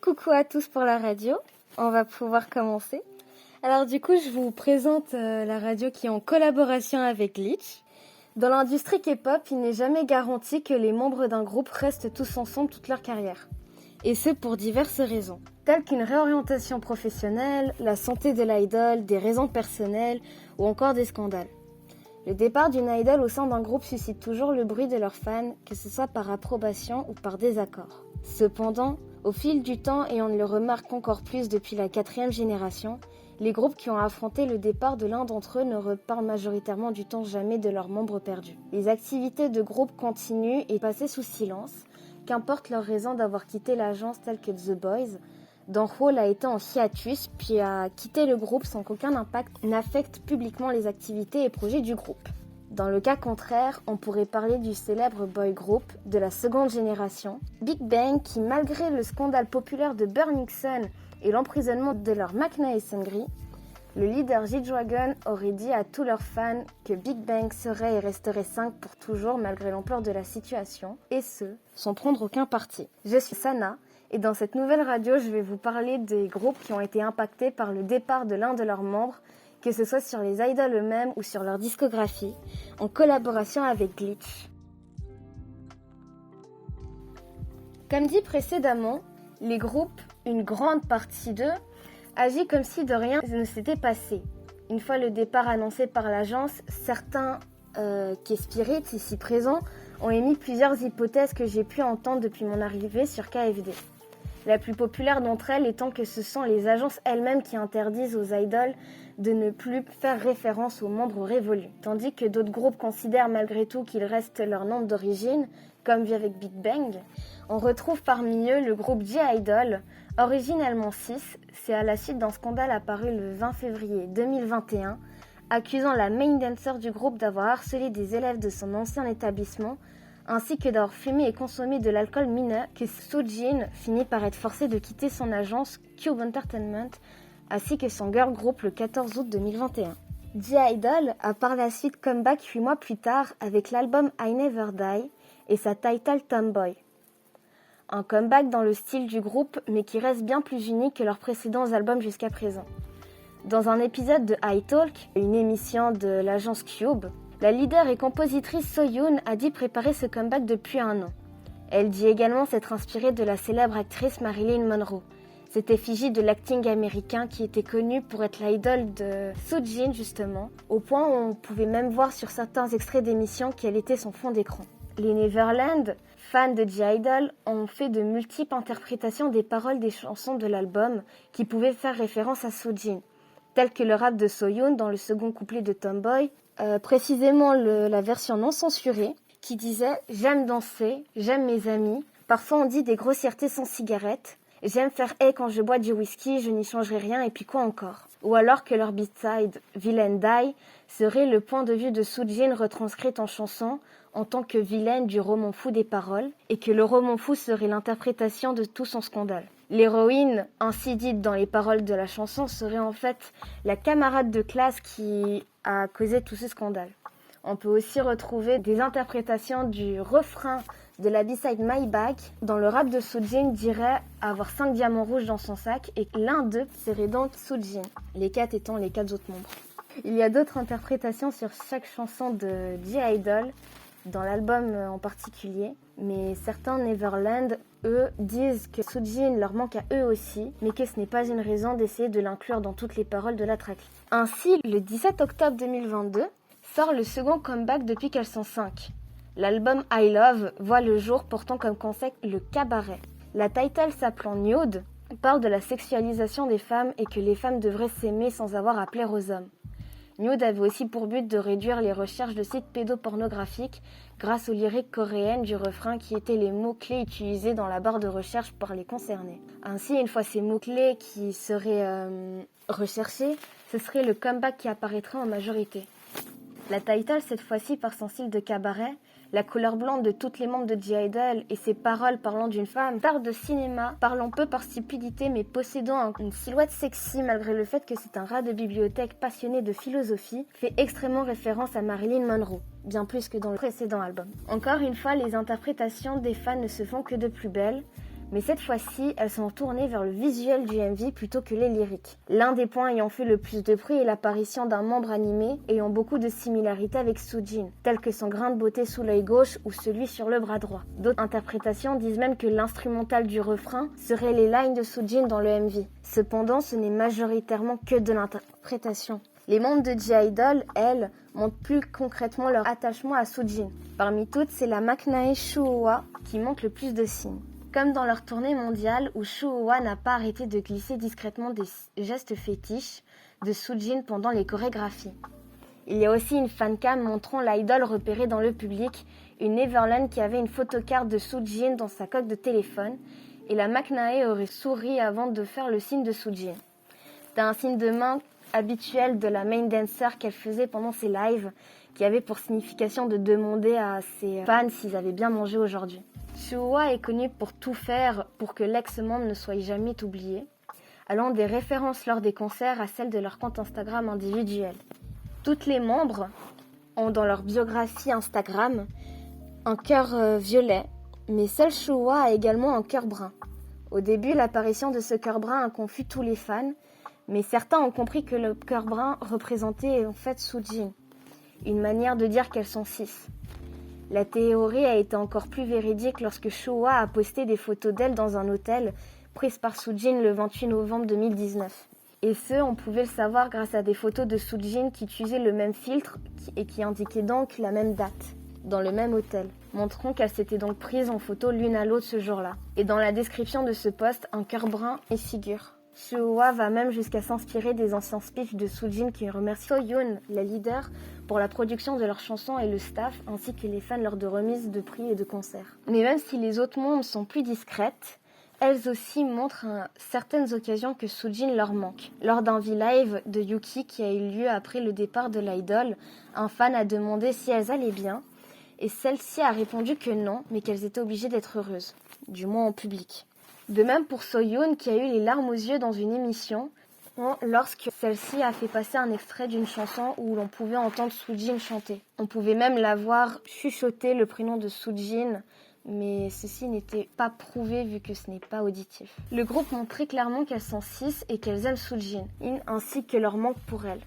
Coucou à tous pour la radio, on va pouvoir commencer. Alors du coup, je vous présente la radio qui est en collaboration avec Glitch. Dans l'industrie K-pop, il n'est jamais garanti que les membres d'un groupe restent tous ensemble toute leur carrière. Et ce pour diverses raisons, telles qu'une réorientation professionnelle, la santé de l'idole, des raisons personnelles ou encore des scandales. Le départ d'une idole au sein d'un groupe suscite toujours le bruit de leurs fans, que ce soit par approbation ou par désaccord. Cependant, au fil du temps, et on le remarque encore plus depuis la 4e génération, les groupes qui ont affronté le départ de l'un d'entre eux ne reparlent majoritairement du temps jamais de leurs membres perdus. Les activités de groupe continuent et passées sous silence, qu'importe leur raison d'avoir quitté l'agence telle que The Boys, dont Hall a été en hiatus puis a quitté le groupe sans qu'aucun impact n'affecte publiquement les activités et projets du groupe. Dans le cas contraire, on pourrait parler du célèbre boy group de la 2e génération, Big Bang, qui malgré le scandale populaire de Burning Sun et l'emprisonnement de leur McNair Sungri, le leader G-Dragon aurait dit à tous leurs fans que Big Bang serait et resterait 5 pour toujours malgré l'ampleur de la situation, et ce, sans prendre aucun parti. Je suis Sana, et dans cette nouvelle radio, je vais vous parler des groupes qui ont été impactés par le départ de l'un de leurs membres, que ce soit sur les idoles eux-mêmes ou sur leur discographie, en collaboration avec Glitch. Comme dit précédemment, les groupes, une grande partie d'eux, agit comme si de rien ne s'était passé. Une fois le départ annoncé par l'agence, certains K-Spirits ici présents ont émis plusieurs hypothèses que j'ai pu entendre depuis mon arrivée sur KFD. La plus populaire d'entre elles étant que ce sont les agences elles-mêmes qui interdisent aux idoles de ne plus faire référence aux membres révolus, tandis que d'autres groupes considèrent malgré tout qu'ils restent leur nombre d'origine, comme vu avec Big Bang. On retrouve parmi eux le groupe G-Idol, originellement 6, c'est à la suite d'un scandale apparu le 20 février 2021, accusant la main dancer du groupe d'avoir harcelé des élèves de son ancien établissement, ainsi que d'avoir fumé et consommé de l'alcool mineur, que Soojin finit par être forcé de quitter son agence Cube Entertainment, ainsi que son girl group le 14 août 2021. G-Idol a par la suite comeback 8 mois plus tard avec l'album I Never Die et sa title Tomboy. Un comeback dans le style du groupe, mais qui reste bien plus unique que leurs précédents albums jusqu'à présent. Dans un épisode de iTalk, une émission de l'agence Cube, la leader et compositrice Soyoon a dit préparer ce comeback depuis un an. Elle dit également s'être inspirée de la célèbre actrice Marilyn Monroe, cette effigie de l'acting américain qui était connue pour être l'idole de Soojin justement, au point où on pouvait même voir sur certains extraits d'émissions quel était son fond d'écran. Les Neverland, fans de G-Idol, ont fait de multiples interprétations des paroles des chansons de l'album qui pouvaient faire référence à Soojin, telles que le rap de Soyoon dans le second couplet de Tomboy, précisément la version non censurée, qui disait « J'aime danser, j'aime mes amis, parfois on dit des grossièretés sans cigarette, j'aime faire hey quand je bois du whisky, je n'y changerai rien et puis quoi encore ?» Ou alors que leur B-side « Villain Die » serait le point de vue de Soojin retranscrit en chanson en tant que vilaine du roman fou des paroles, et que le roman fou serait l'interprétation de tout son scandale. L'héroïne, ainsi dite dans les paroles de la chanson, serait en fait la camarade de classe qui a causé tout ce scandale. On peut aussi retrouver des interprétations du refrain de la B-side My Bag, dans le rap de Soojin dirait avoir 5 diamants rouges dans son sac, et l'un d'eux serait donc Soojin, les 4 étant les 4 autres membres. Il y a d'autres interprétations sur chaque chanson de G-Idol, dans l'album en particulier, mais certains Neverland, eux, disent que Soojin leur manque à eux aussi, mais que ce n'est pas une raison d'essayer de l'inclure dans toutes les paroles de la tracklist. Ainsi, le 17 octobre 2022, sort le second comeback depuis qu'elles sont 5. L'album I Love voit le jour portant comme concept le cabaret. La title s'appelant Nude parle de la sexualisation des femmes et que les femmes devraient s'aimer sans avoir à plaire aux hommes. Nude avait aussi pour but de réduire les recherches de sites pédopornographiques grâce aux lyriques coréennes du refrain qui étaient les mots-clés utilisés dans la barre de recherche par les concernés. Ainsi, une fois ces mots-clés qui seraient recherchés, ce serait le comeback qui apparaîtrait en majorité. La title, cette fois-ci par son style de cabaret, la couleur blanche de toutes les membres de G-Idol et ses paroles parlant d'une femme, star de cinéma, parlant peu par stupidité mais possédant une silhouette sexy malgré le fait que c'est un rat de bibliothèque passionné de philosophie, fait extrêmement référence à Marilyn Monroe, bien plus que dans le précédent album. Encore une fois, les interprétations des fans ne se font que de plus belles, mais cette fois-ci, elles sont tournées vers le visuel du MV plutôt que les lyriques. L'un des points ayant fait le plus de bruit est l'apparition d'un membre animé ayant beaucoup de similarités avec Soojin, tel que son grain de beauté sous l'œil gauche ou celui sur le bras droit. D'autres interprétations disent même que l'instrumental du refrain serait les lines de Soojin dans le MV. Cependant, ce n'est majoritairement que de l'interprétation. Les membres de G-Idol, elles, montrent plus concrètement leur attachement à Soojin. Parmi toutes, c'est la Maknae Shuowa qui montre le plus de signes. Comme dans leur tournée mondiale où Shuowa n'a pas arrêté de glisser discrètement des gestes fétiches de Soojin pendant les chorégraphies. Il y a aussi une fancam montrant l'idol repérée dans le public, une Neverland qui avait une photocarte de Soojin dans sa coque de téléphone, et la Maknae aurait souri avant de faire le signe de Soojin. C'était un signe de main habituel de la main dancer qu'elle faisait pendant ses lives, qui avait pour signification de demander à ses fans s'ils avaient bien mangé aujourd'hui. Shuowa est connue pour tout faire pour que l'ex-membre ne soit jamais oublié, allant des références lors des concerts à celles de leur compte Instagram individuel. Toutes les membres ont dans leur biographie Instagram un cœur violet, mais seule Shuowa a également un cœur brun. Au début, l'apparition de ce cœur brun a confus tous les fans, mais certains ont compris que le cœur brun représentait en fait Soojin, une manière de dire qu'elles sont 6. La théorie a été encore plus véridique lorsque Shuowa a posté des photos d'elle dans un hôtel prises par Soojin le 28 novembre 2019. Et ce, on pouvait le savoir grâce à des photos de Soojin qui utilisaient le même filtre et qui indiquaient donc la même date, dans le même hôtel, montrant qu'elles s'étaient donc prises en photo l'une à l'autre ce jour-là. Et dans la description de ce post, un cœur brun y figure. Shuowa va même jusqu'à s'inspirer des anciens speeches de Soojin qui remercie Soyeon, la leader, pour la production de leurs chansons et le staff, ainsi que les fans lors de remises de prix et de concerts. Mais même si les autres membres sont plus discrètes, elles aussi montrent à certaines occasions que Soojin leur manque. Lors d'un V-Live de Yuki qui a eu lieu après le départ de l'idol, un fan a demandé si elles allaient bien, et celle-ci a répondu que non, mais qu'elles étaient obligées d'être heureuses, du moins en public. De même pour Soyeon qui a eu les larmes aux yeux dans une émission lorsque celle-ci a fait passer un extrait d'une chanson où l'on pouvait entendre Soojin chanter. On pouvait même la voir chuchoter le prénom de Soojin, mais ceci n'était pas prouvé vu que ce n'est pas auditif. Le groupe montre très clairement qu'elles sont 6 et qu'elles aiment Soojin, ainsi que leur manque pour elle.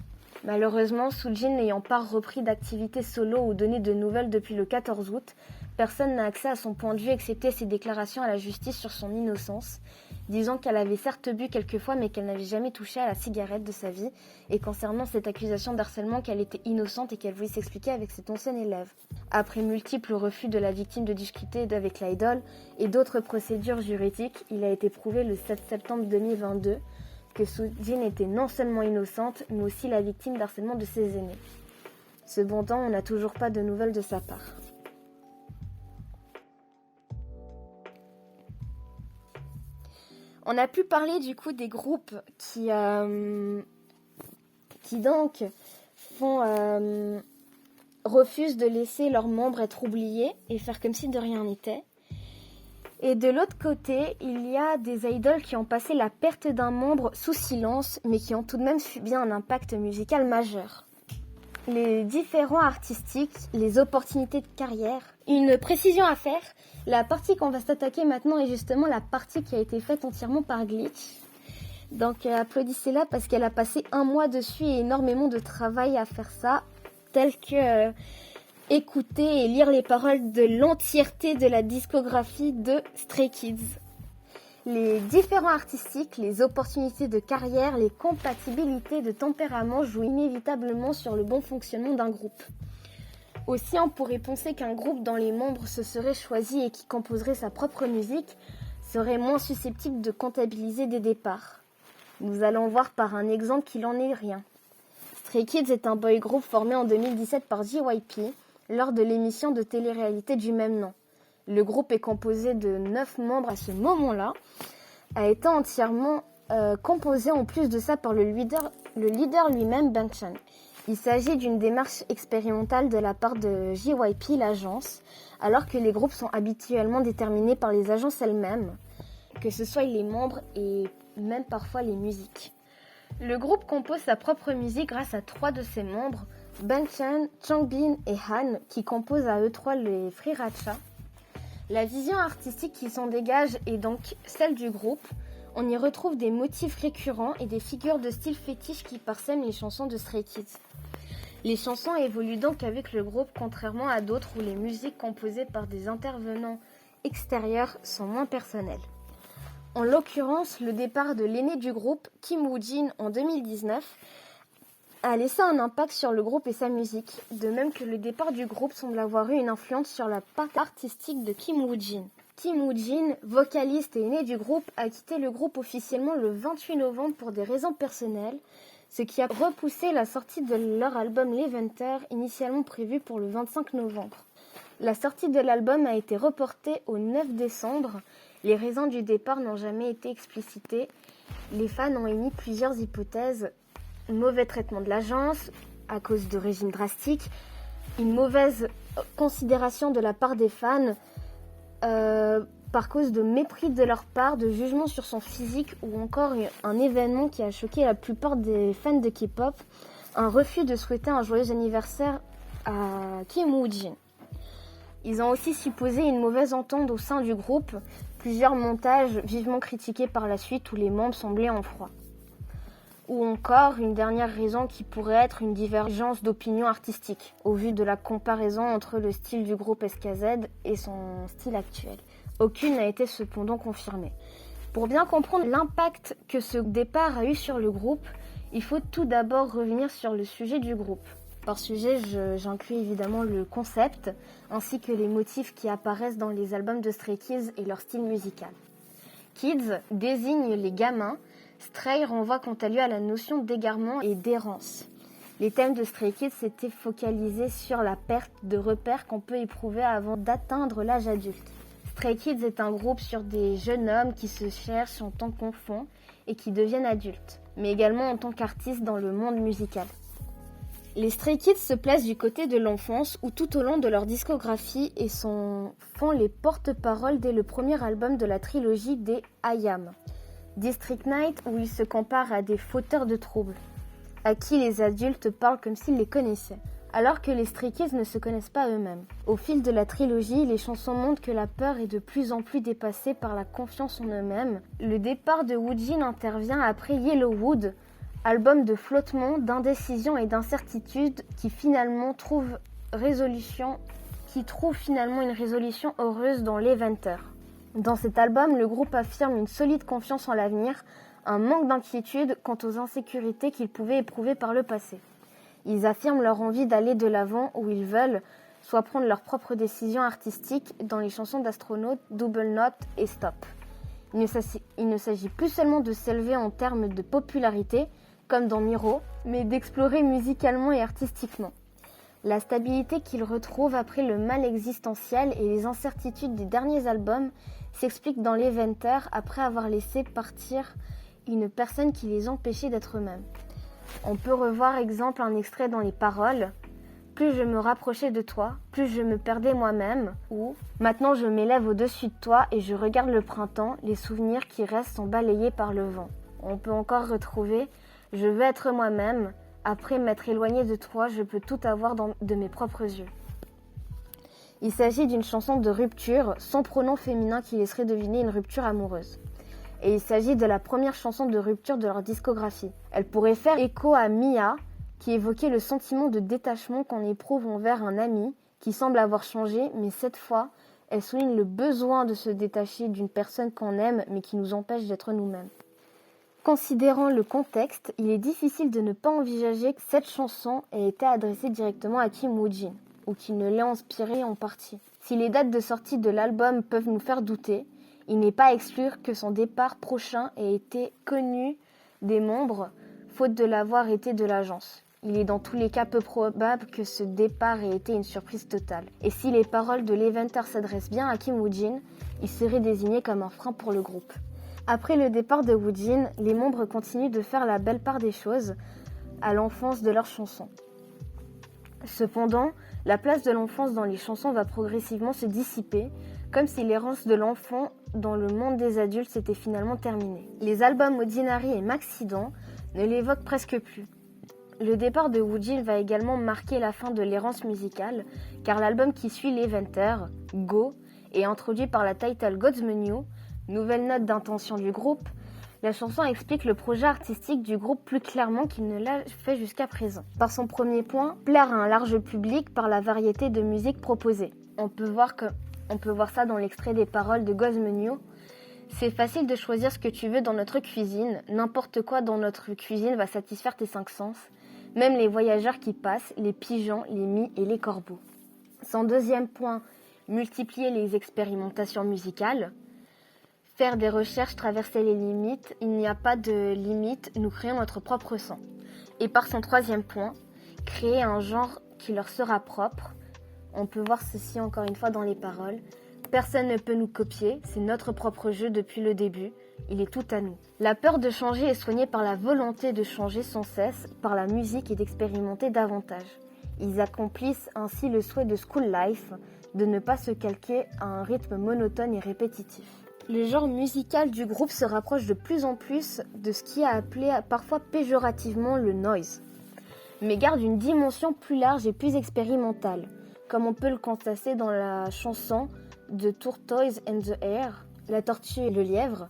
Malheureusement, Soojin n'ayant pas repris d'activité solo ou donné de nouvelles depuis le 14 août, personne n'a accès à son point de vue excepté ses déclarations à la justice sur son innocence, disant qu'elle avait certes bu quelques fois mais qu'elle n'avait jamais touché à la cigarette de sa vie, et concernant cette accusation d'harcèlement qu'elle était innocente et qu'elle voulait s'expliquer avec cet ancien élève. Après multiples refus de la victime de discuter avec l'idol et d'autres procédures juridiques, il a été prouvé le 7 septembre 2022 que Soojin était non seulement innocente, mais aussi la victime d'harcèlement de ses aînés. Cependant, on n'a toujours pas de nouvelles de sa part. On a pu parler du coup des groupes qui donc refusent de laisser leurs membres être oubliés et faire comme si de rien n'était. Et de l'autre côté, il y a des idoles qui ont passé la perte d'un membre sous silence, mais qui ont tout de même subi un impact musical majeur. Les différents artistiques, les opportunités de carrière. Une précision à faire, la partie qu'on va s'attaquer maintenant est justement la partie qui a été faite entièrement par Glitch. Donc applaudissez-la parce qu'elle a passé 1 mois dessus et énormément de travail à faire ça, tel que écouter et lire les paroles de l'entièreté de la discographie de Stray Kids. Les différents artistiques, les opportunités de carrière, les compatibilités de tempérament jouent inévitablement sur le bon fonctionnement d'un groupe. Aussi, on pourrait penser qu'un groupe dont les membres se seraient choisis et qui composerait sa propre musique serait moins susceptible de comptabiliser des départs. Nous allons voir par un exemple qu'il en est rien. Stray Kids est un boy group formé en 2017 par JYP lors de l'émission de télé-réalité du même nom. Le groupe est composé de 9 membres à ce moment-là, a été entièrement composé en plus de ça par le leader lui-même, Bang Chan. Il s'agit d'une démarche expérimentale de la part de JYP, l'agence, alors que les groupes sont habituellement déterminés par les agences elles-mêmes, que ce soit les membres et même parfois les musiques. Le groupe compose sa propre musique grâce à 3 de ses membres, Bangchan, Changbin et Han, qui composent à eux 3 les Sriracha. La vision artistique qui s'en dégage est donc celle du groupe. On y retrouve des motifs récurrents et des figures de style fétiche qui parsèment les chansons de Stray Kids. Les chansons évoluent donc avec le groupe, contrairement à d'autres où les musiques composées par des intervenants extérieurs sont moins personnelles. En l'occurrence, le départ de l'aîné du groupe, Kim Woo-jin, en 2019, a laissé un impact sur le groupe et sa musique, de même que le départ du groupe semble avoir eu une influence sur la patte artistique de Kim Woo-jin. Kim Woo-jin, vocaliste et aîné du groupe, a quitté le groupe officiellement le 28 novembre pour des raisons personnelles, ce qui a repoussé la sortie de leur album Leventer, initialement prévu pour le 25 novembre. La sortie de l'album a été reportée au 9 décembre. Les raisons du départ n'ont jamais été explicitées. Les fans ont émis plusieurs hypothèses. Mauvais traitement de l'agence, à cause de régimes drastiques, une mauvaise considération de la part des fans, par cause de mépris de leur part, de jugement sur son physique ou encore un événement qui a choqué la plupart des fans de K-pop, un refus de souhaiter un joyeux anniversaire à Kim Woo-jin. Ils ont aussi supposé une mauvaise entente au sein du groupe, plusieurs montages vivement critiqués par la suite où les membres semblaient en froid. Ou encore une dernière raison qui pourrait être une divergence d'opinion artistique, au vu de la comparaison entre le style du groupe SKZ et son style actuel. Aucune n'a été cependant confirmée. Pour bien comprendre l'impact que ce départ a eu sur le groupe, il faut tout d'abord revenir sur le sujet du groupe. Par sujet, j'inclus évidemment le concept, ainsi que les motifs qui apparaissent dans les albums de Stray Kids et leur style musical. Kids désigne les gamins, Stray renvoie quant à lui à la notion d'égarement et d'errance. Les thèmes de Stray Kids s'étaient focalisés sur la perte de repères qu'on peut éprouver avant d'atteindre l'âge adulte. Stray Kids est un groupe sur des jeunes hommes qui se cherchent en tant qu'enfants et qui deviennent adultes, mais également en tant qu'artistes dans le monde musical. Les Stray Kids se placent du côté de l'enfance où tout au long de leur discographie et font les porte-paroles dès le premier album de la trilogie des I.A.M. District 9 où ils se comparent à des fauteurs de troubles, à qui les adultes parlent comme s'ils les connaissaient, alors que les Stray Kids ne se connaissent pas eux-mêmes. Au fil de la trilogie, les chansons montrent que la peur est de plus en plus dépassée par la confiance en eux-mêmes. Le départ de Woojin intervient après Yellowwood, album de flottement, d'indécision et d'incertitude qui trouve finalement une résolution heureuse dans Leventer. Dans cet album, le groupe affirme une solide confiance en l'avenir, un manque d'inquiétude quant aux insécurités qu'ils pouvaient éprouver par le passé. Ils affirment leur envie d'aller de l'avant où ils veulent, soit prendre leurs propres décisions artistiques dans les chansons d'Astronaut, Double Note et Stop. Il ne s'agit plus seulement de s'élever en termes de popularité, comme dans Miro, mais d'explorer musicalement et artistiquement. La stabilité qu'ils retrouvent après le mal existentiel et les incertitudes des derniers albums s'expliquent dans Leventer après avoir laissé partir une personne qui les empêchait d'être eux-mêmes. On peut revoir exemple un extrait dans les paroles « Plus je me rapprochais de toi, plus je me perdais moi-même » ou « Maintenant je m'élève au-dessus de toi et je regarde le printemps, les souvenirs qui restent sont balayés par le vent. » On peut encore retrouver « Je veux être moi-même, après m'être éloigné de toi, je peux tout avoir de mes propres yeux. » Il s'agit d'une chanson de rupture, sans pronom féminin qui laisserait deviner une rupture amoureuse. Et il s'agit de la première chanson de rupture de leur discographie. Elle pourrait faire écho à Mia, qui évoquait le sentiment de détachement qu'on éprouve envers un ami qui semble avoir changé, mais cette fois, elle souligne le besoin de se détacher d'une personne qu'on aime, mais qui nous empêche d'être nous-mêmes. Considérant le contexte, il est difficile de ne pas envisager que cette chanson ait été adressée directement à Kim Woo-jin, ou qu'il ne l'ait inspirée en partie. Si les dates de sortie de l'album peuvent nous faire douter, il n'est pas à exclure que son départ prochain ait été connu des membres, faute de l'avoir été de l'agence. Il est dans tous les cas peu probable que ce départ ait été une surprise totale. Et si les paroles de Leventer s'adressent bien à Kim Woo-jin, il serait désigné comme un frein pour le groupe. Après le départ de Woo-jin, les membres continuent de faire la belle part des choses à l'enfance de leurs chansons. Cependant, la place de l'enfance dans les chansons va progressivement se dissiper, comme si l'errance de l'enfant dans le monde des adultes s'était finalement terminée. Les albums Ordinary et Maxident ne l'évoquent presque plus. Le départ de Woojin va également marquer la fin de l'errance musicale, car l'album qui suit l'Eventer, Go, est introduit par la title God's Menu, nouvelle note d'intention du groupe. La chanson explique le projet artistique du groupe plus clairement qu'il ne l'a fait jusqu'à présent. Par son premier point, plaire à un large public par la variété de musique proposée. On peut voir ça dans l'extrait des paroles de God's Menu. C'est facile de choisir ce que tu veux dans notre cuisine. N'importe quoi dans notre cuisine va satisfaire tes 5 sens. Même les voyageurs qui passent, les pigeons, les mie et les corbeaux. Son deuxième point, multiplier les expérimentations musicales. Faire des recherches, traverser les limites. Il n'y a pas de limite, nous créons notre propre son. Et par son troisième point, créer un genre qui leur sera propre. On peut voir ceci encore une fois dans les paroles. Personne ne peut nous copier, c'est notre propre jeu depuis le début. Il est tout à nous. La peur de changer est soignée par la volonté de changer sans cesse, par la musique et d'expérimenter davantage. Ils accomplissent ainsi le souhait de School Life, de ne pas se calquer à un rythme monotone et répétitif. Le genre musical du groupe se rapproche de plus en plus de ce qui est appelé parfois péjorativement le noise, mais garde une dimension plus large et plus expérimentale, comme on peut le constater dans la chanson The Tortoise and the Hare, La tortue et le lièvre.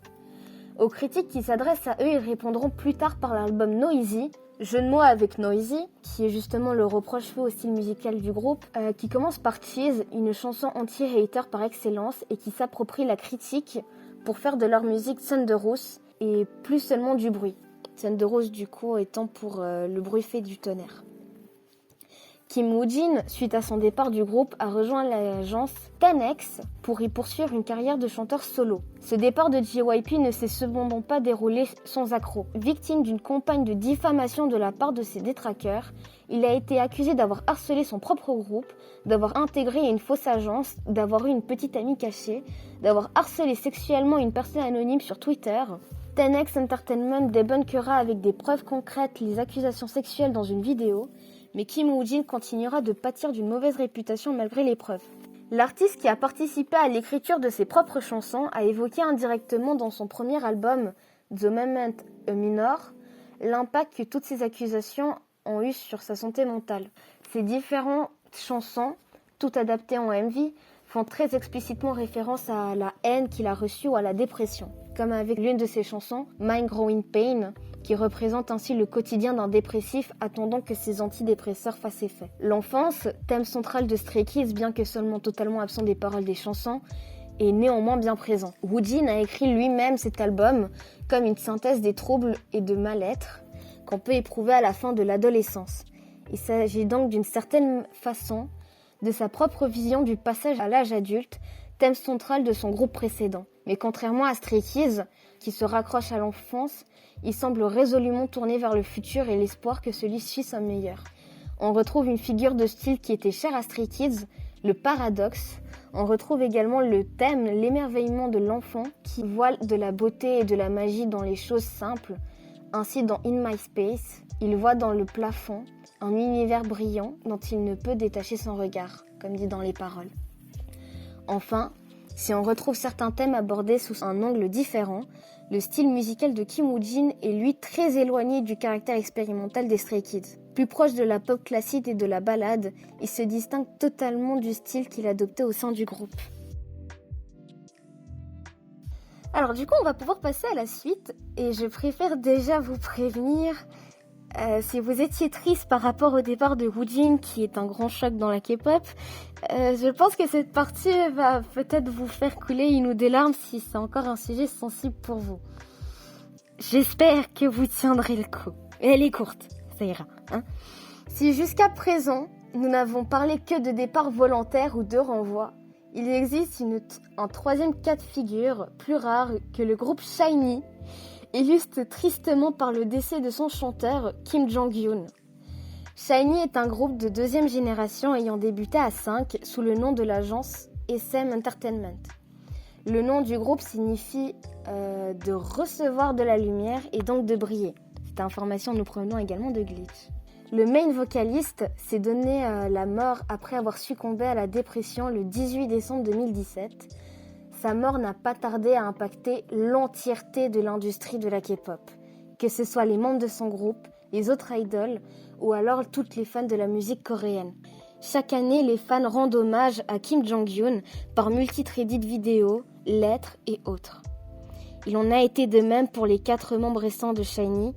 Aux critiques qui s'adressent à eux, ils répondront plus tard par l'album Noisy, jeu de mots avec Noisy, qui est justement le reproche fait au style musical du groupe, qui commence par Cheese, une chanson anti-hater par excellence et qui s'approprie la critique pour faire de leur musique Thunderous et plus seulement du bruit. Thunderous du coup étant pour le bruit fait du tonnerre. Kim Woojin, suite à son départ du groupe, a rejoint l'agence 10X pour y poursuivre une carrière de chanteur solo. Ce départ de JYP ne s'est cependant pas déroulé sans accroc. Victime d'une campagne de diffamation de la part de ses détraqueurs, il a été accusé d'avoir harcelé son propre groupe, d'avoir intégré une fausse agence, d'avoir eu une petite amie cachée, d'avoir harcelé sexuellement une personne anonyme sur Twitter. 10X Entertainment débunkera avec des preuves concrètes les accusations sexuelles dans une vidéo, mais Kim Woojin continuera de pâtir d'une mauvaise réputation malgré les preuves. L'artiste qui a participé à l'écriture de ses propres chansons a évoqué indirectement dans son premier album, The Moment A Minor, l'impact que toutes ces accusations ont eu sur sa santé mentale. Ces différentes chansons, toutes adaptées en MV, font très explicitement référence à la haine qu'il a reçue ou à la dépression, comme avec l'une de ses chansons, Mind Growing Pain, qui représente ainsi le quotidien d'un dépressif attendant que ses antidépresseurs fassent effet. L'enfance, thème central de Stray Kids, bien que seulement totalement absent des paroles des chansons, est néanmoins bien présent. Woojin a écrit lui-même cet album comme une synthèse des troubles et de mal-être qu'on peut éprouver à la fin de l'adolescence. Il s'agit donc d'une certaine façon de sa propre vision du passage à l'âge adulte, thème central de son groupe précédent. Mais contrairement à Stray Kids, qui se raccroche à l'enfance, il semble résolument tourné vers le futur et l'espoir que celui-ci soit meilleur. On retrouve une figure de style qui était chère à Stray Kids, le paradoxe. On retrouve également le thème, l'émerveillement de l'enfant qui voit de la beauté et de la magie dans les choses simples. Ainsi, dans In My Space, il voit dans le plafond un univers brillant dont il ne peut détacher son regard, comme dit dans les paroles. Enfin, si on retrouve certains thèmes abordés sous un angle différent, le style musical de Kim Woojin est lui très éloigné du caractère expérimental des Stray Kids. Plus proche de la pop classique et de la ballade, il se distingue totalement du style qu'il adoptait au sein du groupe. Alors du coup, on va pouvoir passer à la suite, et je préfère déjà vous prévenir, si vous étiez triste par rapport au départ de Woojin, qui est un grand choc dans la K-pop, je pense que cette partie va peut-être vous faire couler une ou deux larmes si c'est encore un sujet sensible pour vous. J'espère que vous tiendrez le coup. Et elle est courte, ça ira. Hein. Si jusqu'à présent, nous n'avons parlé que de départ volontaire ou de renvoi, il existe un troisième cas de figure, plus rare, que le groupe SHINee illustre tristement par le décès de son chanteur, Kim Jong-hyun. SHINee est un groupe de deuxième génération ayant débuté à 5 sous le nom de l'agence SM Entertainment. Le nom du groupe signifie de recevoir de la lumière et donc de briller. Cette information nous provenant également de Glitch. Le main vocaliste s'est donné la mort après avoir succombé à la dépression le 18 décembre 2017. Sa mort n'a pas tardé à impacter l'entièreté de l'industrie de la K-pop, que ce soit les membres de son groupe, les autres idoles ou alors toutes les fans de la musique coréenne. Chaque année, les fans rendent hommage à Kim Jong-un par multithreaded vidéos, lettres et autres. Il en a été de même pour les 4 membres restants de SHINee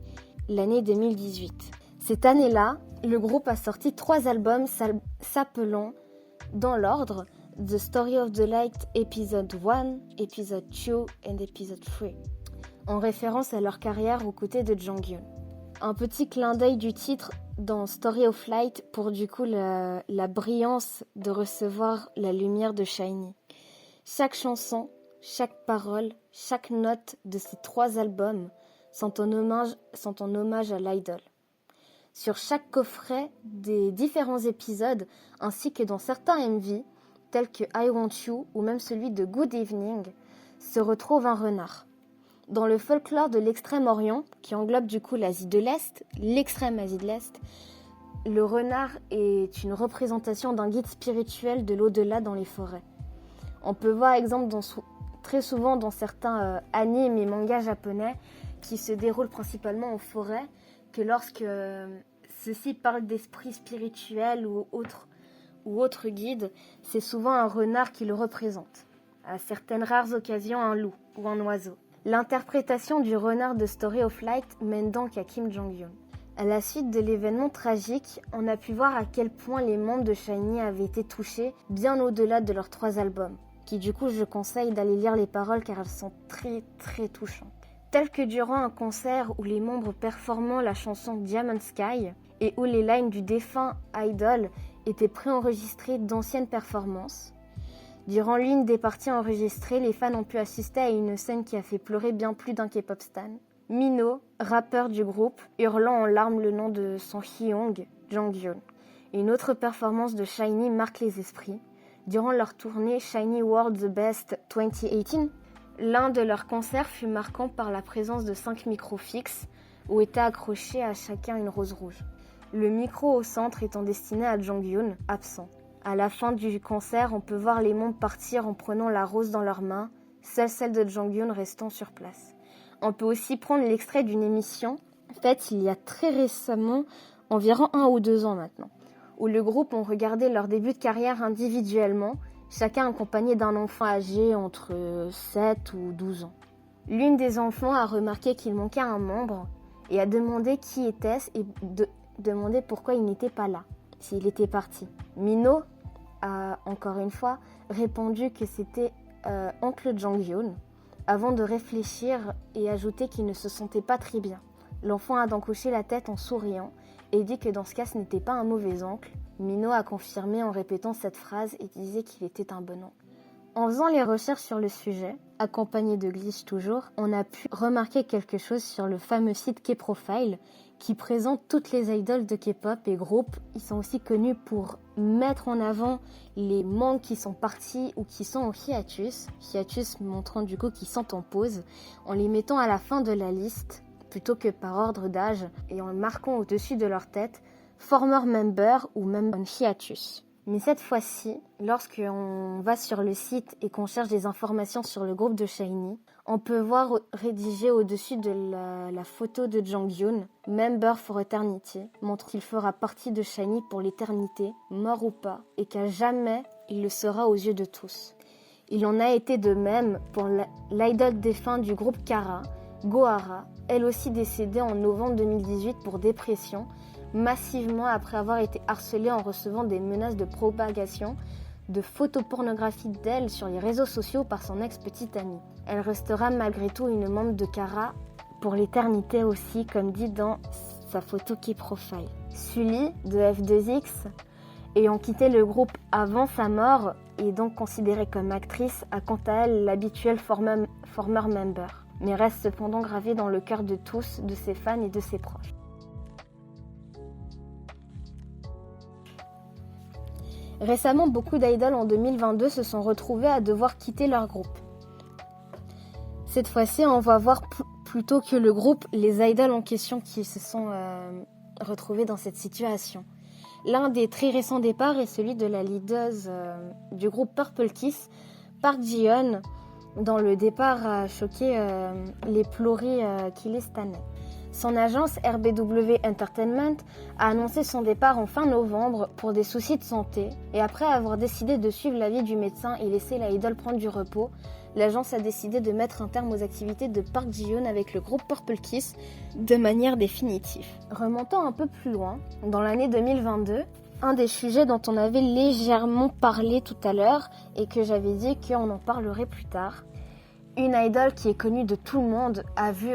l'année 2018. Cette année-là, le groupe a sorti 3 albums s'appelant, dans l'ordre, The Story of the Light Episode 1, Episode 2 et Episode 3, en référence à leur carrière aux côtés de Jonghyun. Un petit clin d'œil du titre dans Story of Light pour du coup la brillance de recevoir la lumière de SHINee. Chaque chanson, chaque parole, chaque note de ces 3 albums sont en hommage à l'idole. Sur chaque coffret des différents épisodes ainsi que dans certains MV, tels que I Want You ou même celui de Good Evening, se retrouve un renard. Dans le folklore de l'Extrême-Orient, qui englobe du coup l'Asie de l'Est, l'extrême Asie de l'Est, le renard est une représentation d'un guide spirituel de l'au-delà dans les forêts. On peut voir exemple très souvent dans certains animes et mangas japonais qui se déroulent principalement en forêt, que lorsque ceux-ci parlent d'esprit spirituel ou autre guide, c'est souvent un renard qui le représente. À certaines rares occasions, un loup ou un oiseau. L'interprétation du renard de Story of Light mène donc à Kim Jong-un. À la suite de l'événement tragique, on a pu voir à quel point les membres de SHINee avaient été touchés bien au-delà de leurs 3 albums, qui du coup je conseille d'aller lire les paroles car elles sont très très touchantes. Tel que durant un concert où les membres performant la chanson Diamond Sky et où les lines du défunt idol étaient préenregistrées d'anciennes performances. Durant l'une des parties enregistrées, les fans ont pu assister à une scène qui a fait pleurer bien plus d'un K-pop stan. Mino, rappeur du groupe, hurlant en larmes le nom de son Hyung, Jonghyun. Une autre performance de SHINee marque les esprits. Durant leur tournée SHINee World The Best 2018, l'un de leurs concerts fut marquant par la présence de 5 micros fixes où était accrochée à chacun une rose rouge. Le micro au centre étant destiné à Jonghyun, absent. À la fin du concert, on peut voir les membres partir en prenant la rose dans leurs mains, seule celle de Jonghyun restant sur place. On peut aussi prendre l'extrait d'une émission faite il y a très récemment, environ 1 ou 2 ans maintenant, où le groupe ont regardé leur début de carrière individuellement, chacun accompagné d'un enfant âgé entre 7 ou 12 ans. L'une des enfants a remarqué qu'il manquait un membre et a demandé qui était-ce et demandé pourquoi il n'était pas là, s'il était parti. Mino a, encore une fois, répondu que c'était oncle Jonghyun, avant de réfléchir et ajouter qu'il ne se sentait pas très bien. L'enfant a donc hoché la tête en souriant et dit que dans ce cas ce n'était pas un mauvais oncle. Mino a confirmé en répétant cette phrase et disait qu'il était un bon oncle. En faisant les recherches sur le sujet, accompagné de Glitch toujours, on a pu remarquer quelque chose sur le fameux site K-Profile qui présente toutes les idoles de K-pop et groupes. Ils sont aussi connus pour mettre en avant les membres qui sont partis ou qui sont en hiatus montrant du coup qu'ils sont en pause, en les mettant à la fin de la liste plutôt que par ordre d'âge et en marquant au-dessus de leur tête former member ou même en hiatus. Mais cette fois-ci, lorsqu'on va sur le site et qu'on cherche des informations sur le groupe de SHINee, on peut voir rédigé au-dessus de la photo de Jonghyun, Member for Eternity, montre qu'il fera partie de SHINee pour l'éternité, mort ou pas, et qu'à jamais il le sera aux yeux de tous. Il en a été de même pour l'idole défunt du groupe Kara, Gohara, elle aussi décédée en novembre 2018 pour dépression, massivement après avoir été harcelée en recevant des menaces de propagation de photopornographie d'elle sur les réseaux sociaux par son ex-petite amie. Elle restera malgré tout une membre de Kara pour l'éternité aussi, comme dit dans sa photo K-Profile. Sully, de F2X, ayant quitté le groupe avant sa mort et donc considérée comme actrice, a quant à elle l'habituel former member, mais reste cependant gravée dans le cœur de tous, de ses fans et de ses proches. Récemment, beaucoup d'idoles en 2022 se sont retrouvés à devoir quitter leur groupe. Cette fois-ci, on va voir plutôt que le groupe, les idoles en question qui se sont retrouvés dans cette situation. L'un des très récents départs est celui de la leader du groupe Purple Kiss, Park Ji-yeon, dont le départ a choqué les ploris qui les stanaient. Son agence RBW Entertainment a annoncé son départ en fin novembre pour des soucis de santé et après avoir décidé de suivre l'avis du médecin et laisser la idole prendre du repos, l'agence a décidé de mettre un terme aux activités de Park Ji-yeon avec le groupe Purple Kiss de manière définitive. Remontant un peu plus loin, dans l'année 2022, un des sujets dont on avait légèrement parlé tout à l'heure et que j'avais dit qu'on en parlerait plus tard, une idole qui est connue de tout le monde a vu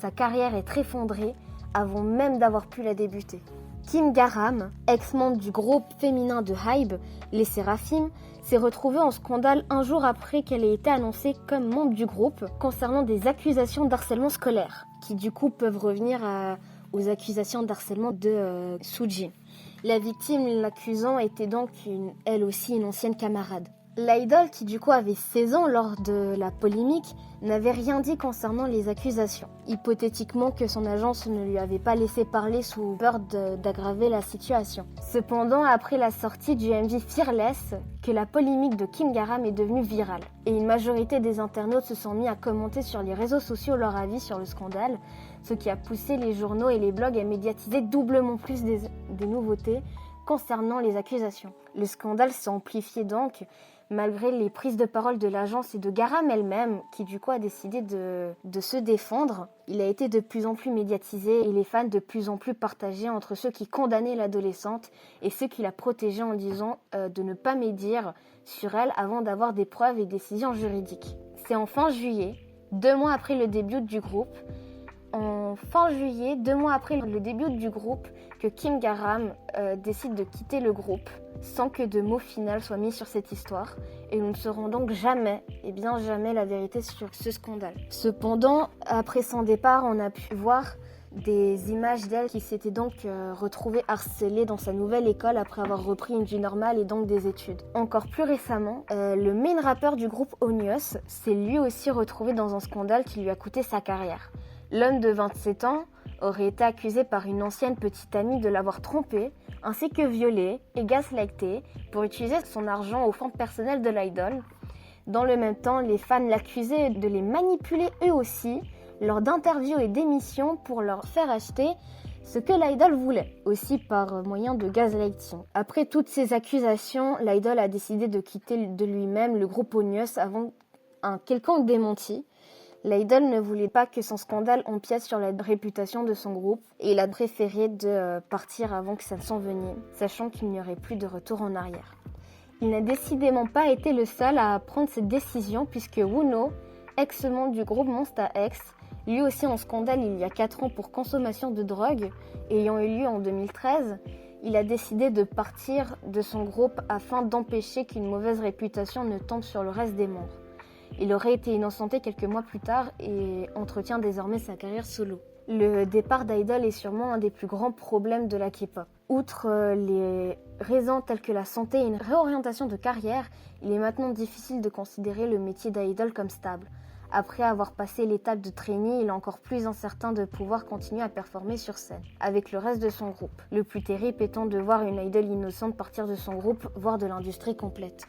sa carrière être effondrée avant même d'avoir pu la débuter. Kim Garam, ex-membre du groupe féminin de Hybe, les Seraphim, s'est retrouvée en scandale un jour après qu'elle ait été annoncée comme membre du groupe concernant des accusations d'harcèlement scolaire, qui du coup peuvent revenir aux accusations d'harcèlement de Suji. La victime l'accusant était donc elle aussi une ancienne camarade. L'idole, qui du coup avait 16 ans lors de la polémique, n'avait rien dit concernant les accusations. Hypothétiquement que son agence ne lui avait pas laissé parler sous peur d'aggraver la situation. Cependant, après la sortie du MV Fearless, que la polémique de Kim Garam est devenue virale. Et une majorité des internautes se sont mis à commenter sur les réseaux sociaux leur avis sur le scandale, ce qui a poussé les journaux et les blogs à médiatiser doublement plus des nouveautés concernant les accusations. Le scandale s'est amplifié donc, malgré les prises de parole de l'agence et de Garam elle-même, qui du coup a décidé de se défendre. Il a été de plus en plus médiatisé et les fans de plus en plus partagés entre ceux qui condamnaient l'adolescente et ceux qui la protégeaient en disant de ne pas médire sur elle avant d'avoir des preuves et décisions juridiques. C'est en fin juillet, 2 mois après le début du groupe, que Kim Garam décide de quitter le groupe sans que de mots final soient mis sur cette histoire et nous ne saurons donc jamais, et bien jamais, la vérité sur ce scandale. Cependant, après son départ, on a pu voir des images d'elle qui s'était donc retrouvée harcelée dans sa nouvelle école après avoir repris une vie normale et donc des études. Encore plus récemment, le main rappeur du groupe Onius s'est lui aussi retrouvé dans un scandale qui lui a coûté sa carrière. L'homme de 27 ans aurait été accusé par une ancienne petite amie de l'avoir trompé, ainsi que violé et gaslighté pour utiliser son argent aux fins personnelles de l'idole. Dans le même temps, les fans l'accusaient de les manipuler eux aussi lors d'interviews et d'émissions pour leur faire acheter ce que l'idole voulait, aussi par moyen de gaslighting. Après toutes ces accusations, l'idole a décidé de quitter de lui-même le groupe Onius avant un quelconque démenti. L'idole ne voulait pas que son scandale empiète sur la réputation de son groupe et il a préféré de partir avant que ça ne s'envenime, sachant qu'il n'y aurait plus de retour en arrière. Il n'a décidément pas été le seul à prendre cette décision puisque Woono, ex-membre du groupe Monsta X, lui aussi en scandale il y a 4 ans pour consommation de drogue, ayant eu lieu en 2013, il a décidé de partir de son groupe afin d'empêcher qu'une mauvaise réputation ne tombe sur le reste des membres. Il aurait été innocenté quelques mois plus tard et entretient désormais sa carrière solo. Le départ d'Idol est sûrement un des plus grands problèmes de la K-pop. Outre les raisons telles que la santé et une réorientation de carrière, il est maintenant difficile de considérer le métier d'idol comme stable. Après avoir passé l'étape de trainee, il est encore plus incertain de pouvoir continuer à performer sur scène avec le reste de son groupe. Le plus terrible étant de voir une idol innocente partir de son groupe, voire de l'industrie complète.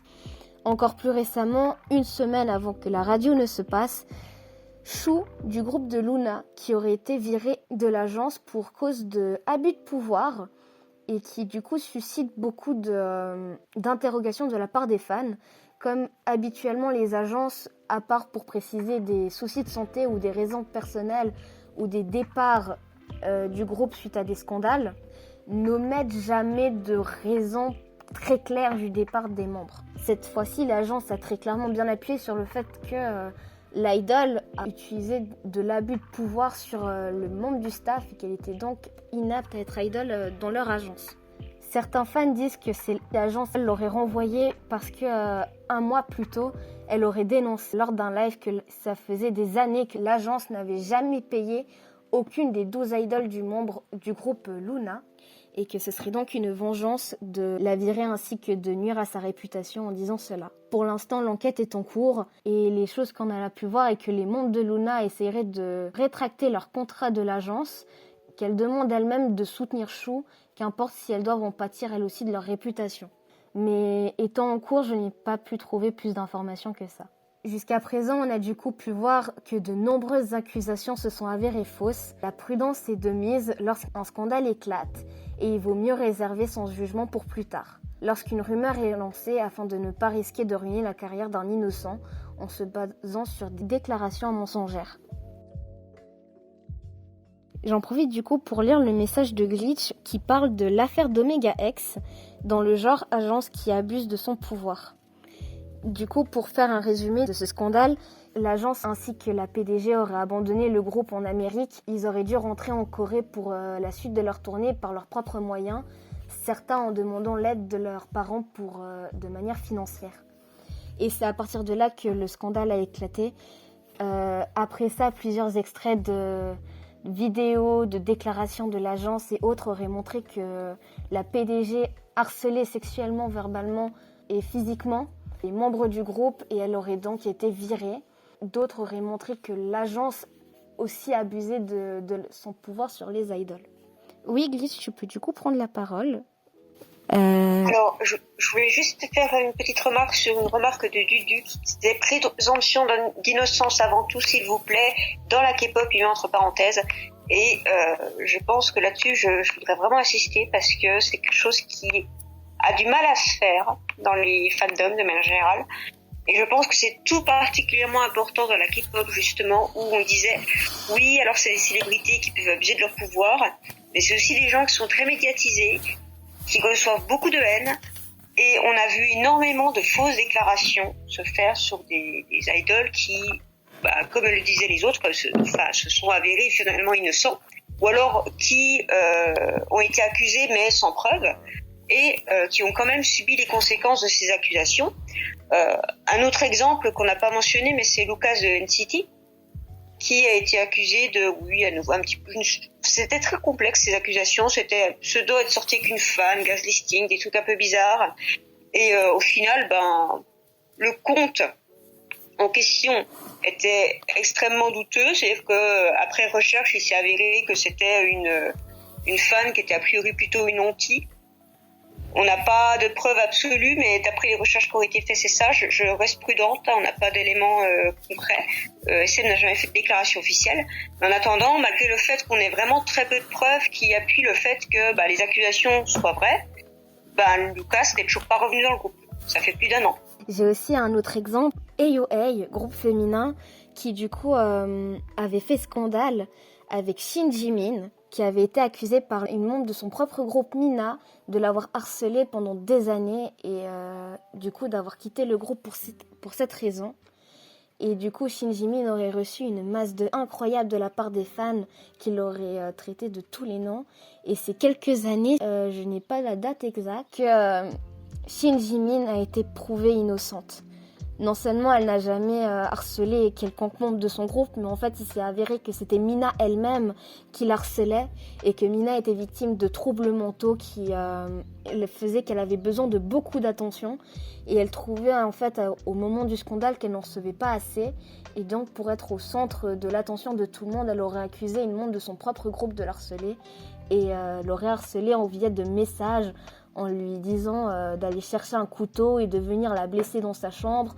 Encore plus récemment, une semaine avant que la radio ne se passe, Chou du groupe de Luna, qui aurait été viré de l'agence pour cause d'abus de pouvoir et qui du coup suscite beaucoup d'interrogations de la part des fans, comme habituellement les agences, à part pour préciser des soucis de santé ou des raisons personnelles ou des départs du groupe suite à des scandales, n'omettent jamais de raisons très claires du départ des membres. Cette fois-ci, l'agence a très clairement bien appuyé sur le fait que l'idol a utilisé de l'abus de pouvoir sur le membre du staff et qu'elle était donc inapte à être idol dans leur agence. Certains fans disent que c'est l'agence qui l'aurait renvoyée parce que 1 mois plus tôt, elle aurait dénoncé lors d'un live que ça faisait des années que l'agence n'avait jamais payé aucune des 12 idoles du groupe Luna et que ce serait donc une vengeance de la virer ainsi que de nuire à sa réputation en disant cela. Pour l'instant, l'enquête est en cours et les choses qu'on a pu voir est que les membres de Luna essaieraient de rétracter leur contrat de l'agence qu'elles demandent elles-mêmes de soutenir Chou, qu'importe si elles doivent en pâtir elles aussi de leur réputation. Mais étant en cours, je n'ai pas pu trouver plus d'informations que ça. Jusqu'à présent, on a du coup pu voir que de nombreuses accusations se sont avérées fausses. La prudence est de mise lorsqu'un scandale éclate et il vaut mieux réserver son jugement pour plus tard. Lorsqu'une rumeur est lancée afin de ne pas risquer de ruiner la carrière d'un innocent en se basant sur des déclarations mensongères. J'en profite du coup pour lire le message de Glitch qui parle de l'affaire d'Omega X dans le genre agence qui abuse de son pouvoir. Du coup, pour faire un résumé de ce scandale, l'agence ainsi que la PDG auraient abandonné le groupe en Amérique. Ils auraient dû rentrer en Corée pour la suite de leur tournée par leurs propres moyens, certains en demandant l'aide de leurs parents de manière financière. Et c'est à partir de là que le scandale a éclaté. Après ça, plusieurs extraits de vidéos, de déclarations de l'agence et autres auraient montré que la PDG harcelait sexuellement, verbalement et physiquement les membres du groupe et elle aurait donc été virée. D'autres auraient montré que l'agence aussi abusait de son pouvoir sur les idoles. Oui, Glitch, tu peux du coup prendre la parole. Alors, je voulais juste faire une petite remarque sur une remarque de Dudu qui disait présomption d'innocence avant tout, s'il vous plaît, dans la K-pop, il y a entre parenthèses. Et je pense que là-dessus, je voudrais vraiment insister parce que c'est quelque chose qui a du mal à se faire dans les fandoms de manière générale. Et je pense que c'est tout particulièrement important dans la K-pop, justement, où on disait, oui, alors c'est les célébrités qui peuvent abuser de leur pouvoir, mais c'est aussi des gens qui sont très médiatisés, qui reçoivent beaucoup de haine, et on a vu énormément de fausses déclarations se faire sur des idoles qui, comme le disaient les autres, se sont avérés finalement innocents, ou alors qui ont été accusés mais sans preuve, et qui ont quand même subi les conséquences de ces accusations. Un autre exemple qu'on n'a pas mentionné, mais c'est Lucas de NCT, qui a été accusé de, oui, à nouveau un petit peu, c'était très complexe ces accusations, c'était pseudo être sorti avec une fan, gaslighting, des trucs un peu bizarres, et au final, le compte en question était extrêmement douteux, c'est-à-dire que après recherche, il s'est avéré que c'était une fan qui était a priori plutôt une anti. On n'a pas de preuves absolues, mais d'après les recherches qui ont été faites, c'est ça. Je reste prudente, on n'a pas d'éléments concrets. SM n'a jamais fait de déclaration officielle. Mais en attendant, malgré le fait qu'on ait vraiment très peu de preuves qui appuient le fait que les accusations soient vraies, Lucas n'est toujours pas revenu dans le groupe. Ça fait plus d'1 an. J'ai aussi un autre exemple, AOA, groupe féminin, qui du coup avait fait scandale avec Shin Jimin, qui avait été accusé par une membre de son propre groupe Mina de l'avoir harcelé pendant des années et du coup d'avoir quitté le groupe pour cette raison. Et du coup, Shin Jimin aurait reçu une masse de incroyable de la part des fans qui l'auraient traité de tous les noms. Et ces quelques années, je n'ai pas la date exacte, que Shin Jimin a été prouvée innocente. Non seulement elle n'a jamais harcelé quelconque membre de son groupe, mais en fait il s'est avéré que c'était Mina elle-même qui l'harcelait et que Mina était victime de troubles mentaux qui faisaient qu'elle avait besoin de beaucoup d'attention et elle trouvait en fait au moment du scandale qu'elle n'en recevait pas assez et donc pour être au centre de l'attention de tout le monde, elle aurait accusé une membre de son propre groupe de l'harceler et l'aurait harcelée en via de messages en lui disant d'aller chercher un couteau et de venir la blesser dans sa chambre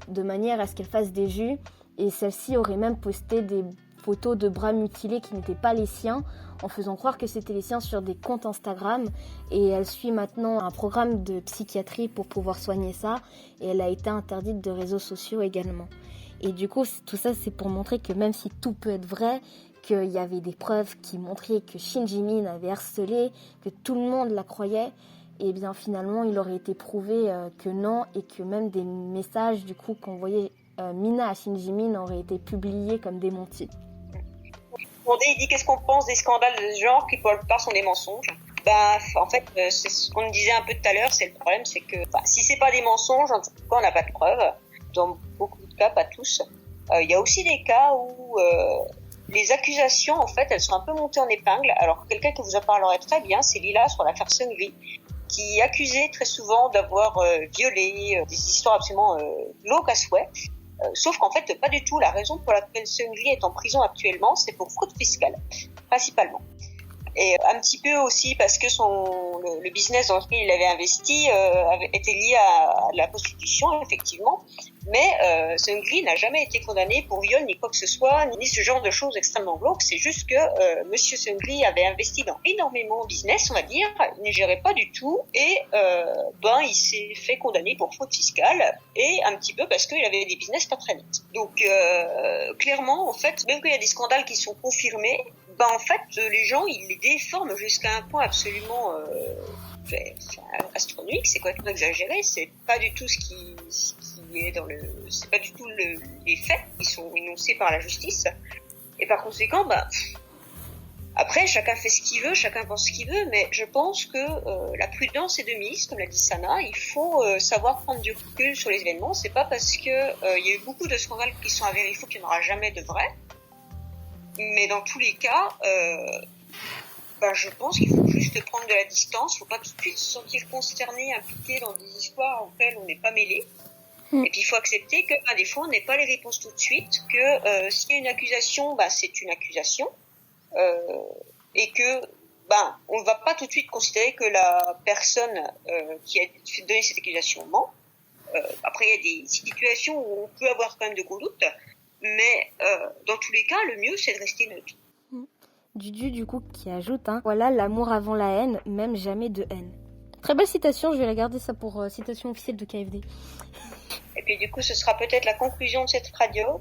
de manière à ce qu'elle fasse des jus. Et celle-ci aurait même posté des photos de bras mutilés qui n'étaient pas les siens en faisant croire que c'était les siens sur des comptes Instagram. Et elle suit maintenant un programme de psychiatrie pour pouvoir soigner ça. Et elle a été interdite de réseaux sociaux également. Et du coup, tout ça, c'est pour montrer que même si tout peut être vrai, qu'il y avait des preuves qui montraient que Shin Jimin avait harcelé, que tout le monde la croyait, et bien finalement il aurait été prouvé que non et que même des messages du coup qu'envoyait Mina à Shin Jimin auraient été publiés comme démentis. Il dit qu'est-ce qu'on pense des scandales de ce genre qui pour la plupart sont des mensonges. En fait c'est ce qu'on disait un peu tout à l'heure, c'est le problème, c'est que si c'est pas des mensonges, en tout cas on n'a pas de preuves. Dans beaucoup de cas, pas tous. Il y a aussi des cas où les accusations en fait elles sont un peu montées en épingle. Alors quelqu'un qui vous en parlerait très bien, c'est Lila sur l'affaire Seungri, qui accusait très souvent d'avoir violé, des histoires absolument glauques à souhait. Sauf qu'en fait, pas du tout. La raison pour laquelle Seungri est en prison actuellement, c'est pour fraude fiscale, principalement. Et un petit peu aussi parce que le business dans lequel il avait investi était lié à la prostitution, effectivement. Mais Seungri n'a jamais été condamné pour viol ni quoi que ce soit, ni ce genre de choses extrêmement glauques. C'est juste que Monsieur Seungri avait investi dans énormément de business, on va dire. Il ne gérait pas du tout et il s'est fait condamner pour fraude fiscale et un petit peu parce qu'il avait des business pas très nets. Donc clairement, en fait, même qu'il y a des scandales qui sont confirmés, en fait, les gens, ils les déforment jusqu'à un point absolument astronomique. C'est complètement exagéré. C'est pas du tout ce qui est c'est pas du tout les faits qui sont énoncés par la justice. Et par conséquent, après, chacun fait ce qu'il veut, chacun pense ce qu'il veut, mais je pense que la prudence est de mise, comme l'a dit Sana. Il faut savoir prendre du recul sur les événements. C'est pas parce que il y a eu beaucoup de scandales qui sont avérés faux qu'il n'y en aura jamais de vrais. Mais dans tous les cas, je pense qu'il faut juste prendre de la distance. Il ne faut pas tout de suite se sentir concerné, impliqué dans des histoires auxquelles on n'est pas mêlé. Et puis il faut accepter que des fois on n'est pas les réponses tout de suite, que s'il y a une accusation, c'est une accusation, et que on ne va pas tout de suite considérer que la personne qui a donné cette accusation ment. Après il y a des situations où on peut avoir quand même de gros doutes. Mais dans tous les cas, le mieux, c'est de rester neutre. Dudu, du coup, qui ajoute, voilà, l'amour avant la haine, même jamais de haine. Très belle citation, je vais la garder ça pour citation officielle de KFD. Et puis du coup, ce sera peut-être la conclusion de cette radio.